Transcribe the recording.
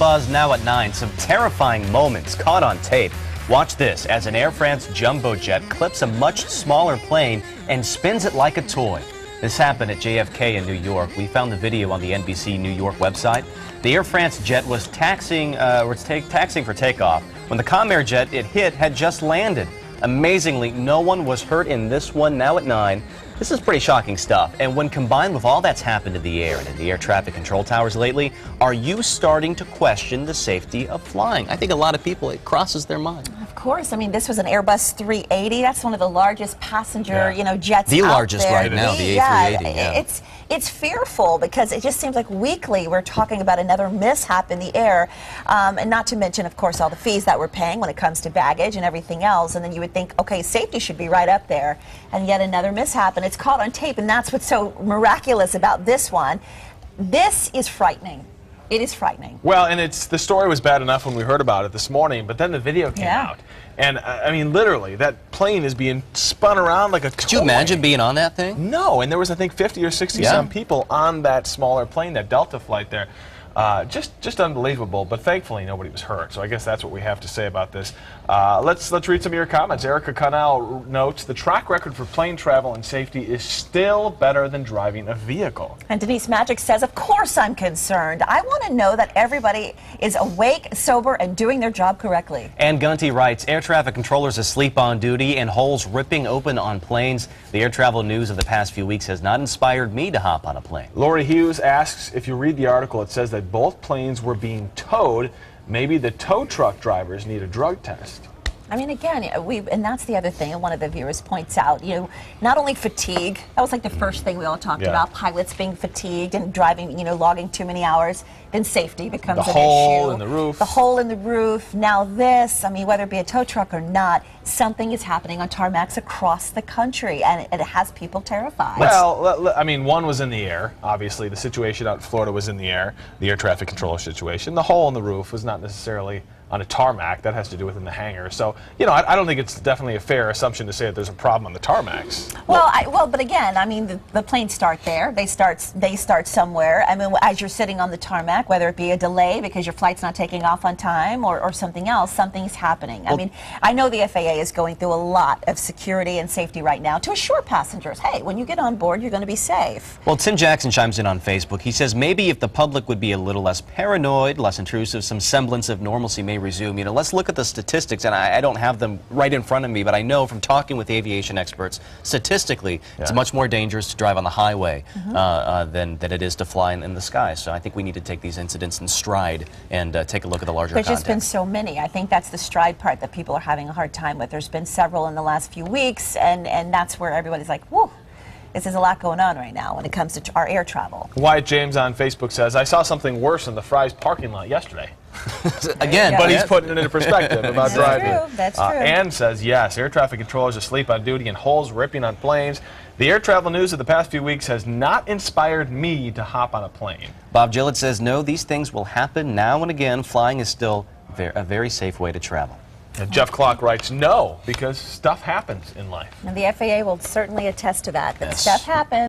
buzz now at 9. Some terrifying moments caught on tape. Watch this as an Air France jumbo jet clips a much smaller plane and spins it like a toy. This happened at JFK in New York. We found the video on the NBC New York website. The Air France jet was taxiing for takeoff when the Comair jet it hit had just landed. Amazingly, no one was hurt in this one now at 9. This is pretty shocking stuff. And when combined with all that's happened in the air and in the air traffic control towers lately, are you starting to question the safety of flying? I think a lot of people, it crosses their mind. Of course. I mean, this was an Airbus 380. That's one of the largest passenger, jets the out largest there. right now, the A380. Yeah. It's fearful because it just seems like weekly we're talking about another mishap in the air, and not to mention, of course, all the fees that we're paying when it comes to baggage and everything else. And then you would think, okay, safety should be right up there, and yet another mishap, and it's caught on tape, and that's what's so miraculous about this one. This is frightening. It is frightening. Well, and the story was bad enough when we heard about it this morning, but then the video came out. And, I mean, literally, that plane is being spun around like a toy. Could you imagine being on that thing? No, and there was, I think, 50 or 60 some people on that smaller plane, that Delta flight there. Just unbelievable, but thankfully nobody was hurt. So I guess that's what we have to say about this. Let's read some of your comments. Erica Connell notes the track record for plane travel and safety is still better than driving a vehicle. And Denise Magic says, of course I'm concerned. I want to know that everybody is awake, sober, and doing their job correctly. And Gunty writes, air traffic controllers asleep on duty and holes ripping open on planes. The air travel news of the past few weeks has not inspired me to hop on a plane. Lori Hughes asks, if you read the article, it says that both planes were being towed. Maybe the tow truck drivers need a drug test. I mean, again, and that's the other thing, and one of the viewers points out, not only fatigue, that was like the first thing we all talked about, pilots being fatigued and driving, logging too many hours, then safety becomes an issue. The hole in the roof. The hole in the roof, now this, I mean, whether it be a tow truck or not, something is happening on tarmacs across the country, and it has people terrified. Well, I mean, one was in the air, obviously. The situation out in Florida was in the air, the air traffic controller situation. The hole in the roof was not necessarily on a tarmac. That has to do with in the hangar. So, I don't think it's definitely a fair assumption to say that there's a problem on the tarmacs. Well, but again, I mean, the planes start there. They start somewhere. I mean, as you're sitting on the tarmac, whether it be a delay because your flight's not taking off on time or something else, something's happening. I mean, I know the FAA is going through a lot of security and safety right now to assure passengers, hey, when you get on board, you're going to be safe. Well, Tim Jackson chimes in on Facebook. He says maybe if the public would be a little less paranoid, less intrusive, some semblance of normalcy may resume. Let's look at the statistics, and I don't have them right in front of me, but I know from talking with aviation experts, statistically, it's much more dangerous to drive on the highway than it is to fly in the sky. So I think we need to take these incidents in stride and take a look at the larger context. There's just been so many. I think that's the stride part that people are having a hard time with. There's been several in the last few weeks, and that's where everybody's like, whoa. This is a lot going on right now when it comes to our air travel. Wyatt James on Facebook says, I saw something worse in the Fry's parking lot yesterday. Again, but he's putting it into perspective about driving. That's true. Ann says, yes, air traffic controllers asleep on duty and holes ripping on planes. The air travel news of the past few weeks has not inspired me to hop on a plane. Bob Gillett says, no, these things will happen now and again. Flying is still a very safe way to travel. And Jeff Clark writes, no, because stuff happens in life. And the FAA will certainly attest to that stuff happens.